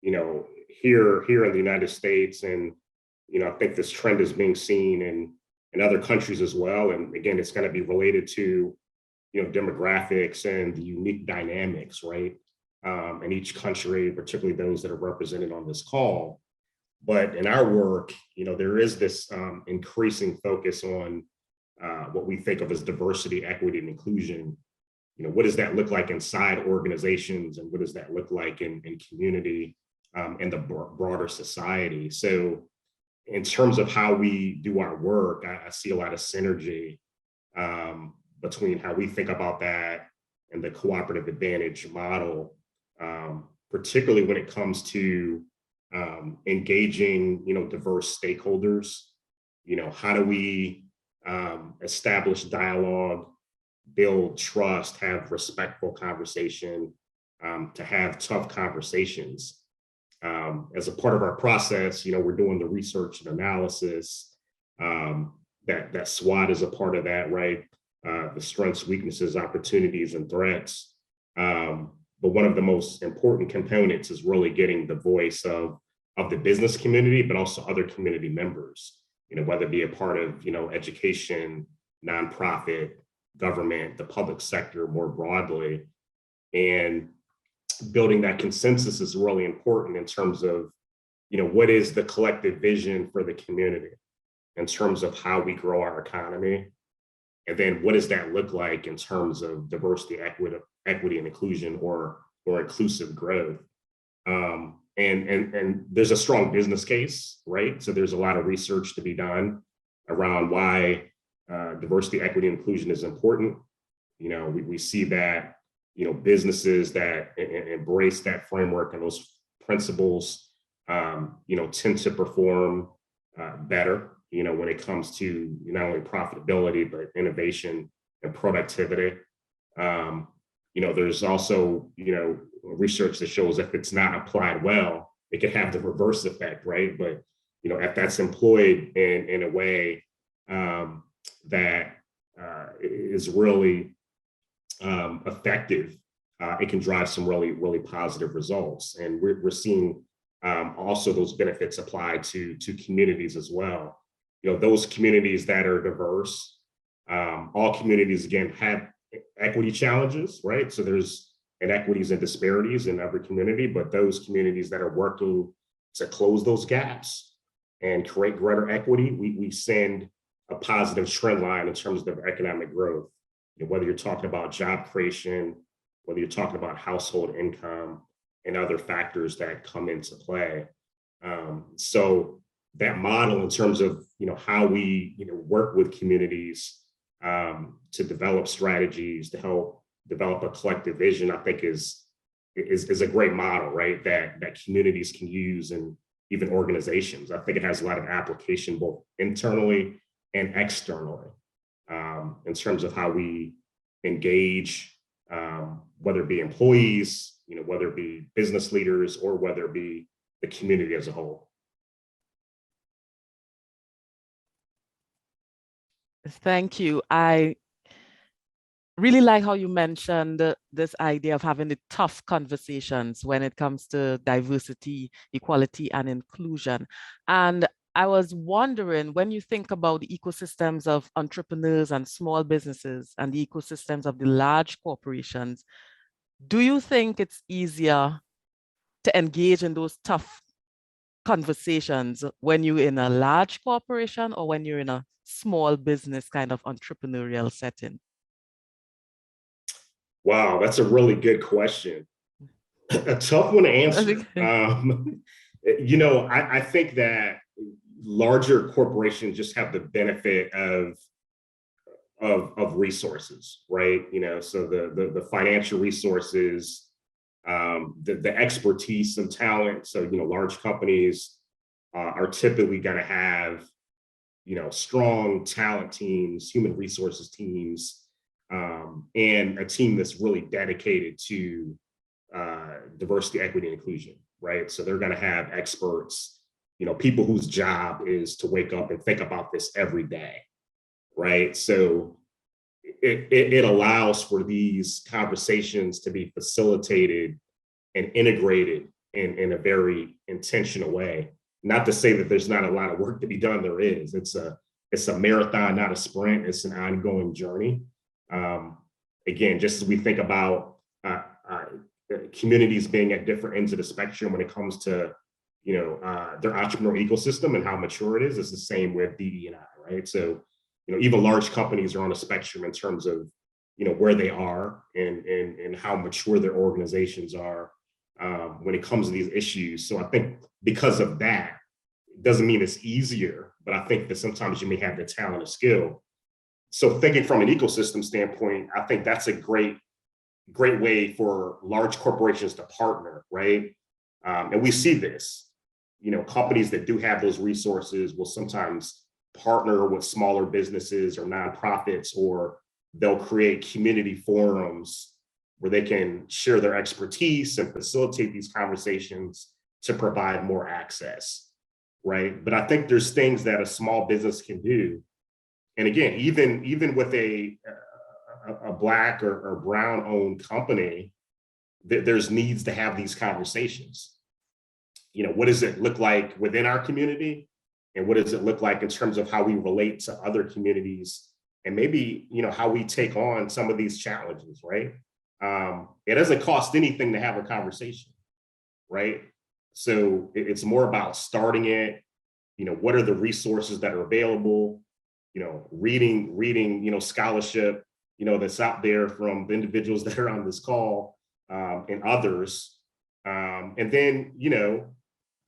here in the United States, and I think this trend is being seen in other countries as well. And again, it's going to be related to demographics and the unique dynamics, right? In each country, particularly those that are represented on this call. But in our work, there is this increasing focus on what we think of as diversity, equity, and inclusion. What does that look like inside organizations, and what does that look like in community and the broader society? So in terms of how we do our work, I see a lot of synergy between how we think about that and the cooperative advantage model, particularly when it comes to engaging, diverse stakeholders. How do we establish dialogue, build trust, have respectful conversation, to have tough conversations. As a part of our process, we're doing the research and analysis, that SWOT is a part of that, right? The strengths, weaknesses, opportunities, and threats. But one of the most important components is really getting the voice of the business community, but also other community members. whether it be a part of, education, nonprofit, government, the public sector more broadly. And building that consensus is really important in terms of, what is the collective vision for the community in terms of how we grow our economy? And then what does that look like in terms of diversity, equity and inclusion, or inclusive growth? And there's a strong business case, right? So there's a lot of research to be done around why diversity, equity, and inclusion is important. We see that, businesses that embrace that framework and those principles, tend to perform better, when it comes to not only profitability, but innovation and productivity. There's also, research that shows if it's not applied well, it can have the reverse effect, right? But, if that's employed in a way that is really effective, it can drive some really, really positive results. And we're seeing also those benefits applied to communities as well. Those communities that are diverse, all communities, again, have equity challenges, right? So there's inequities and disparities in every community, but those communities that are working to close those gaps and create greater equity, we send a positive trend line in terms of economic growth. Whether you're talking about job creation, whether you're talking about household income and other factors that come into play. So that model in terms of, how we, work with communities to develop strategies to help develop a collective vision, I think is a great model, right? That communities can use, and even organizations. I think it has a lot of application both internally and externally in terms of how we engage, whether it be employees, whether it be business leaders, or whether it be the community as a whole.
Thank you. I really like how you mentioned this idea of having the tough conversations when it comes to diversity, equality, and inclusion. And I was wondering, when you think about the ecosystems of entrepreneurs and small businesses and the ecosystems of the large corporations, do you think it's easier to engage in those tough conversations when you're in a large corporation or when you're in a small business kind of entrepreneurial setting?
Wow, that's a really good question. A tough one to answer. I think that larger corporations just have the benefit of resources, right? So the financial resources, the expertise and talent. So, large companies are typically going to have, strong talent teams, human resources teams, and a team that's really dedicated to diversity, equity, and inclusion, right? So they're going to have experts, people whose job is to wake up and think about this every day, right? So it allows for these conversations to be facilitated and integrated in a very intentional way. Not to say that there's not a lot of work to be done. There is. It's a marathon, not a sprint. It's an ongoing journey. Again, just as we think about communities being at different ends of the spectrum when it comes to their entrepreneurial ecosystem and how mature it is, it's the same with DE&I, right? So even large companies are on a spectrum in terms of where they are and how mature their organizations are when it comes to these issues. So I think because of that, it doesn't mean it's easier, but I think that sometimes you may have the talent or skill. So thinking from an ecosystem standpoint, I think that's a great way for large corporations to partner, right? And we see this, companies that do have those resources will sometimes partner with smaller businesses or nonprofits, or they'll create community forums where they can share their expertise and facilitate these conversations to provide more access, right? But I think there's things that a small business can do. And again, even with a Black or brown owned company, there's needs to have these conversations. What does it look like within our community? And what does it look like in terms of how we relate to other communities, and maybe, how we take on some of these challenges, right? It doesn't cost anything to have a conversation, right? So it's more about starting it. What are the resources that are available? Reading, scholarship, that's out there from the individuals that are on this call, and others. And then,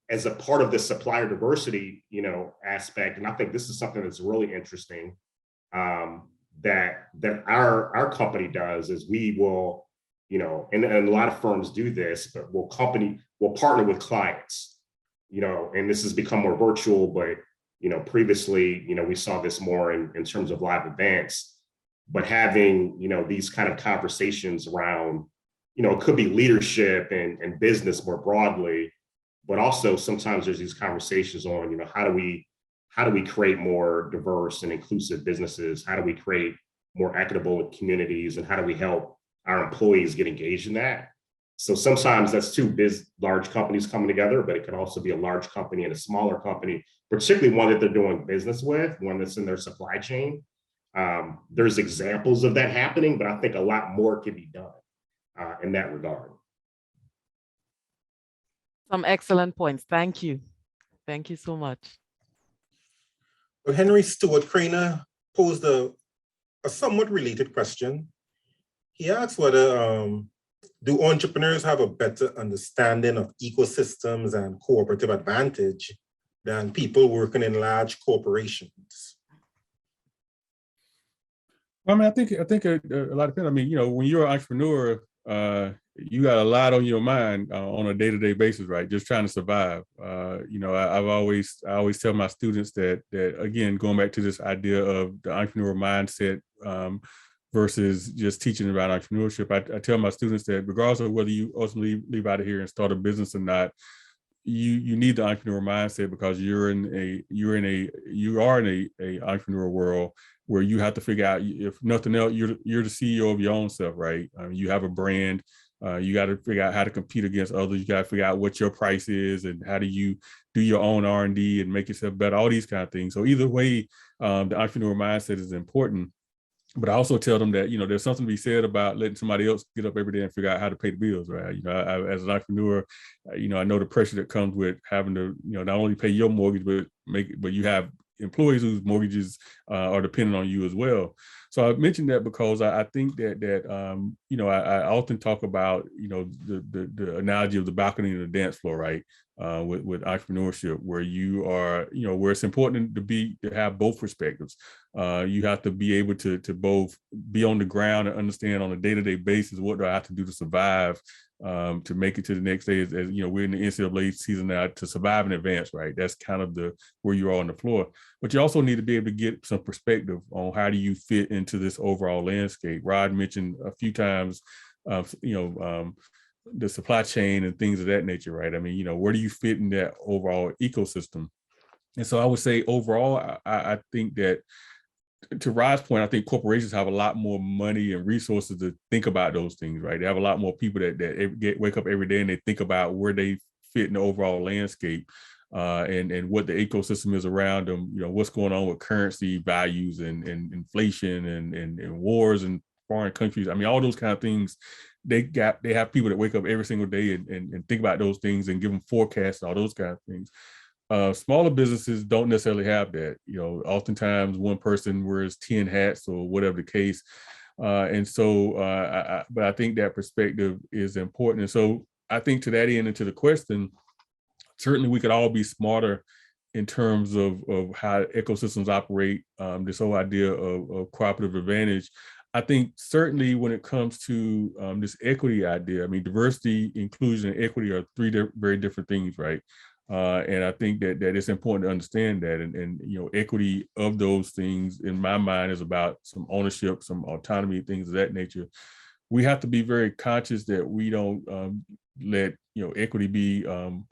as a part of the supplier diversity, aspect, and I think this is something that's really interesting, that our company does, is we will, and a lot of firms do this, but we'll partner with clients, and this has become more virtual, but previously, we saw this more in terms of live events, but having, these kind of conversations around, it could be leadership and business more broadly, but also sometimes there's these conversations on, how do we create more diverse and inclusive businesses? How do we create more equitable communities? And how do we help our employees get engaged in that? So sometimes that's two large companies coming together, but it could also be a large company and a smaller company, particularly one that they're doing business with, one that's in their supply chain. There's examples of that happening, but I think a lot more can be done in that regard.
Some excellent points. Thank you. Thank you so much.
Well, Henry Stewart Craner posed a somewhat related question. He asked whether do entrepreneurs have a better understanding of ecosystems and cooperative advantage than people working in large corporations?
I mean, I think a lot of things. I mean, when you're an entrepreneur, you got a lot on your mind on a day-to-day basis, right? Just trying to survive. I always tell my students that again, going back to this idea of the entrepreneurial mindset versus just teaching about entrepreneurship, I tell my students that regardless of whether you ultimately leave out of here and start a business or not, you need the entrepreneurial mindset, because you are in a entrepreneurial world where you have to figure out, if nothing else, you're the CEO of your own self, right? You have a brand. You got to figure out how to compete against others. You got to figure out what your price is and how do you do your own R&D and make yourself better, all these kind of things. So either way, the entrepreneurial mindset is important. But I also tell them that, there's something to be said about letting somebody else get up every day and figure out how to pay the bills, right? As an entrepreneur, I know the pressure that comes with having to, not only pay your mortgage, but you have employees whose mortgages are dependent on you as well. So I mentioned that because I think that I often talk about, the analogy of the balcony and the dance floor, right? With entrepreneurship, where you are, where it's important to have both perspectives. You have to be able to both be on the ground and understand on a day-to-day basis, what do I have to do to survive, to make it to the next day. As we're in the NCAA season now, to survive in advance, right? That's kind of where you are on the floor. But you also need to be able to get some perspective on how do you fit into this overall landscape. Rod mentioned a few times, the supply chain and things of that nature, right? I mean, where do you fit in that overall ecosystem? And so I would say overall, I think that, to Rod's point, I think corporations have a lot more money and resources to think about those things, right? They have a lot more people that wake up every day and they think about where they fit in the overall landscape, and what the ecosystem is around them, what's going on with currency values and inflation and wars in foreign countries. I mean, all those kind of things. They have people that wake up every single day and think about those things and give them forecasts and all those kind of things. Smaller businesses don't necessarily have that. Oftentimes one person wears 10 hats or whatever the case. But I think that perspective is important. And so I think to that end and to the question, certainly we could all be smarter in terms of how ecosystems operate, this whole idea of cooperative advantage. I think certainly when it comes to this equity idea, I mean, diversity, inclusion, and equity are three very different things, right? And I think that it's important to understand that. And equity of those things, in my mind, is about some ownership, some autonomy, things of that nature. We have to be very conscious that we don't let equity be kind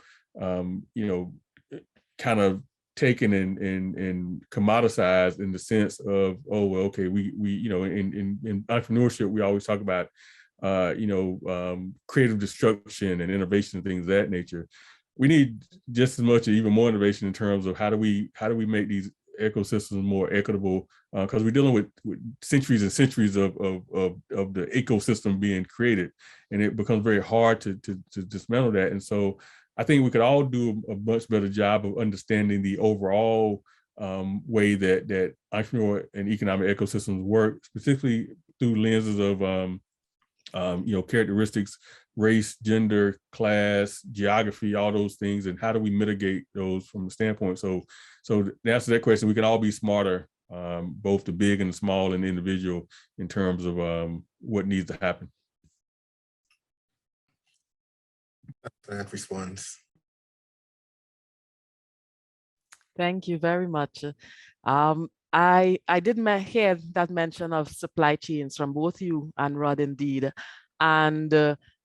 of taken and commoditized in the sense of, oh, well, okay, we in entrepreneurship, we always talk about creative destruction and innovation and things of that nature. we need just as much or even more innovation in terms of how do we make these ecosystems more equitable, because we're dealing with centuries and centuries of the ecosystem being created, and it becomes very hard to dismantle that. And so I think we could all do a much better job of understanding the overall way that entrepreneurial and economic ecosystems work, specifically through lenses of characteristics, race, gender, class, geography, all those things, and how do we mitigate those from the standpoint. So to answer that question, we can all be smarter, both the big and the small and the individual, in terms of what needs to happen.
That response.
Thank you very much. I did hear that mention of supply chains from both you and Rod, indeed. And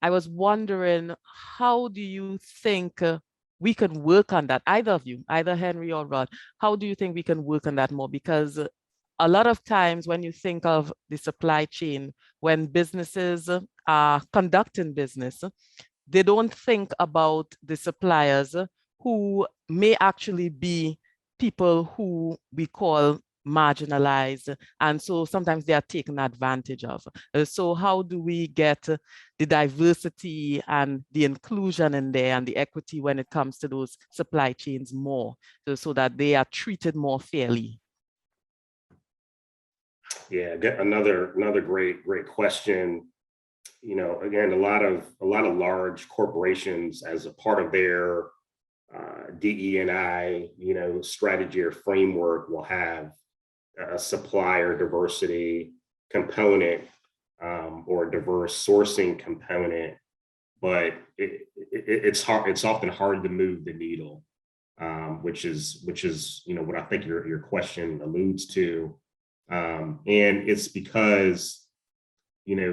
I was wondering, how do you think we can work on that? Either of you, either Henry or Rod, how do you think we can work on that more? Because a lot of times when you think of the supply chain, when businesses are conducting business, they don't think about the suppliers who may actually be people who we call marginalized, and so sometimes they are taken advantage of. So how do we get the diversity and the inclusion in there and the equity when it comes to those supply chains more, so that they are treated more fairly?
Yeah, another great question. Again, a lot of large corporations, as a part of their DE&I, strategy or framework, will have a supplier diversity component or a diverse sourcing component, but it's hard. It's often hard to move the needle, which is what I think your question alludes to, and it's because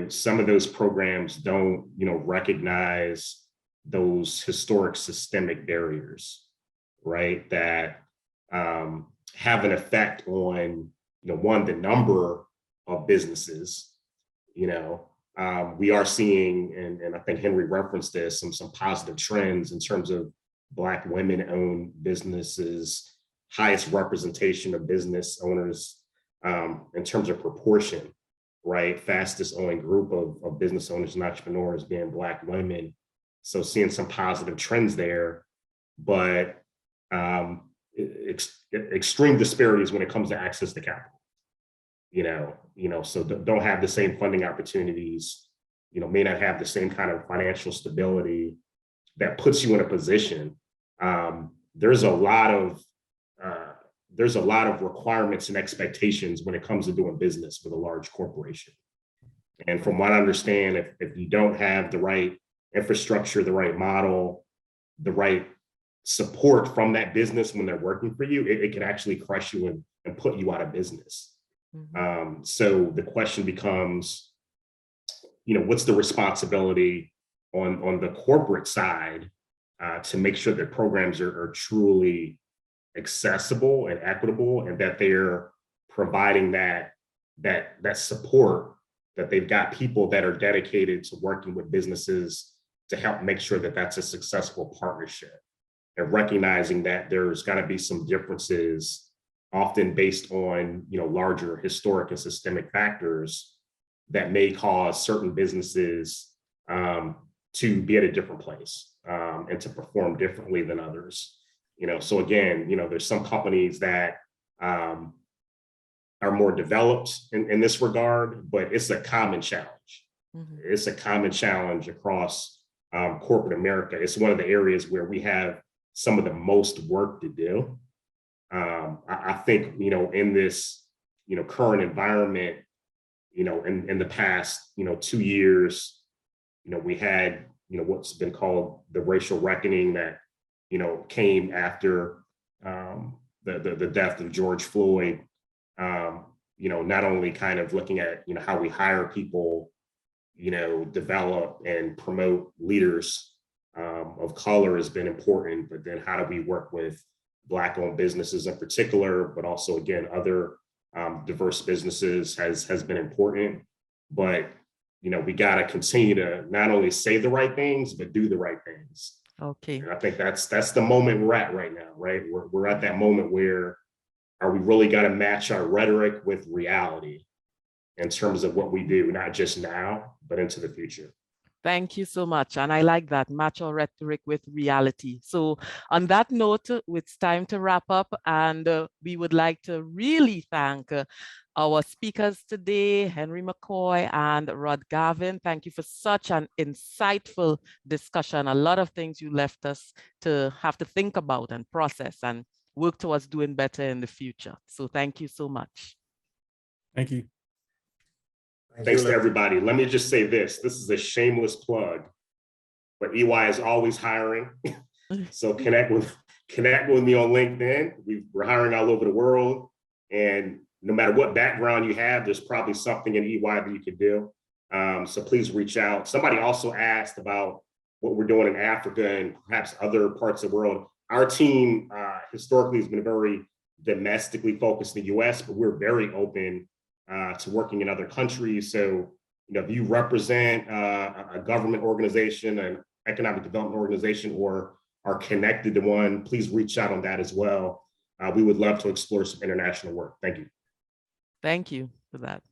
some of those programs don't recognize those historic systemic barriers, right, that have an effect on, one, the number of businesses. We are seeing, and I think Henry referenced this, some positive trends in terms of Black women-owned businesses, highest representation of business owners in terms of proportion, right? Fastest owning group of business owners and entrepreneurs being Black women. So seeing some positive trends there, but extreme disparities when it comes to access to capital. So don't have the same funding opportunities, may not have the same kind of financial stability that puts you in a position. There's a lot of requirements and expectations when it comes to doing business with a large corporation. And from what I understand, if you don't have the right infrastructure, the right model, the right support from that business when they're working for you, it can actually crush you and put you out of business. Mm-hmm. So the question becomes, what's the responsibility on the corporate side to make sure that programs are truly accessible and equitable, and that they're providing that support, that they've got people that are dedicated to working with businesses to help make sure that that's a successful partnership, and recognizing that there's got to be some differences, often based on larger historic and systemic factors that may cause certain businesses to be at a different place and to perform differently than others. So again, there's some companies that are more developed in this regard, but it's a common challenge. Mm-hmm. It's a common challenge across corporate America. It's one of the areas where we have some of the most work to do. I think, in this, current environment, in the past, 2 years, we had, what's been called the racial reckoning that, came after the death of George Floyd. Not only kind of looking at, how we hire people, develop and promote leaders of color has been important, but then how do we work with Black-owned businesses in particular, but also, again, other diverse businesses has been important. But, we got to continue to not only say the right things, but do the right things.
Okay.
And I think that's the moment we're at right now, right? We're at that moment where are we really got to match our rhetoric with reality in terms of what we do, not just now, but into the future.
Thank you so much. And I like that, match our rhetoric with reality. So on that note, it's time to wrap up. And we would like to really thank our speakers today, Henry McKoy and Rod Garvin. Thank you for such an insightful discussion. A lot of things you left us to have to think about and process and work towards doing better in the future. So thank you so much.
Thank you.
Thanks to everybody. Let me just say this. This is a shameless plug, but EY is always hiring. So connect with me on LinkedIn. We're hiring all over the world. And no matter what background you have, there's probably something in EY that you could do. So please reach out. Somebody also asked about what we're doing in Africa and perhaps other parts of the world. Our team historically has been very domestically focused in the US, but we're very open to working in other countries. So, if you represent a government organization, an economic development organization, or are connected to one, please reach out on that as well. We would love to explore some international work. Thank you.
Thank you for that.